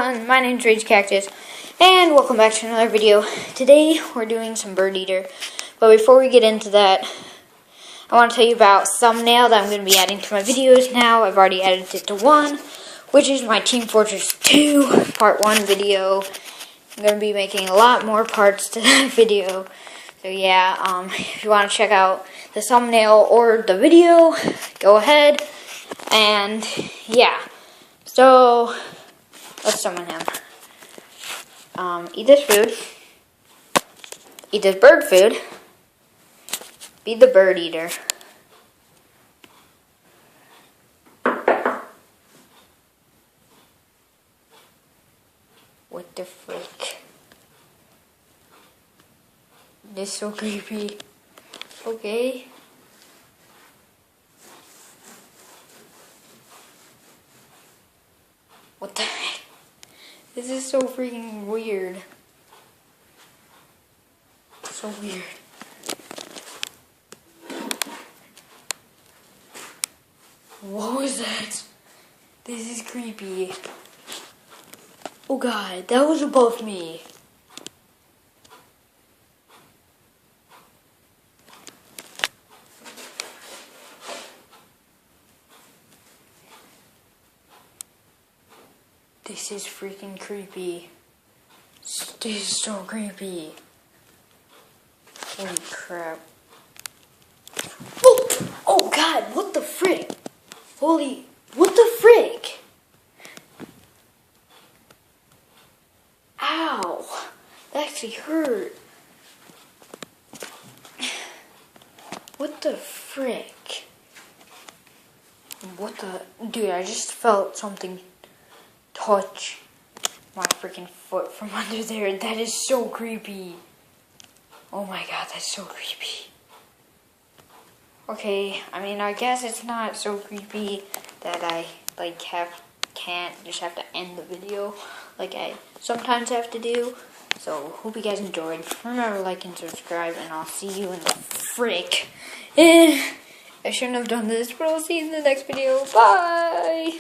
everyone, my name's Rage Cactus, and welcome back to another video. Today, we're doing some Bird Eater, but before we get into that, I want to tell you about thumbnail that I'm going to be adding to my videos now. I've already added it to one, which is my Team Fortress 2 Part 1 video. I'm going to be making a lot more parts to that video, so yeah, if you want to check out the thumbnail or the video, go ahead, and yeah. So, let's summon him. Eat this food. Eat this bird food. Be the bird eater. What the frick? This is so creepy. Okay. What the heck? This is so freaking weird. So weird. What was that? This is creepy. Oh god, that was above me. This is freaking creepy. This is so creepy. Holy crap. Oh god, what the frick? What the frick? Ow, that actually hurt. What the frick? Dude, I just felt something touch my freaking foot from under there. That is so creepy. Oh my god, that's so creepy. Okay, I mean, I guess it's not so creepy that I can't just have to end the video like I sometimes have to do. So hope you guys enjoyed. Remember to like and subscribe, and I'll see you in the frick. I shouldn't have done this, but I'll see you in the next video. Bye.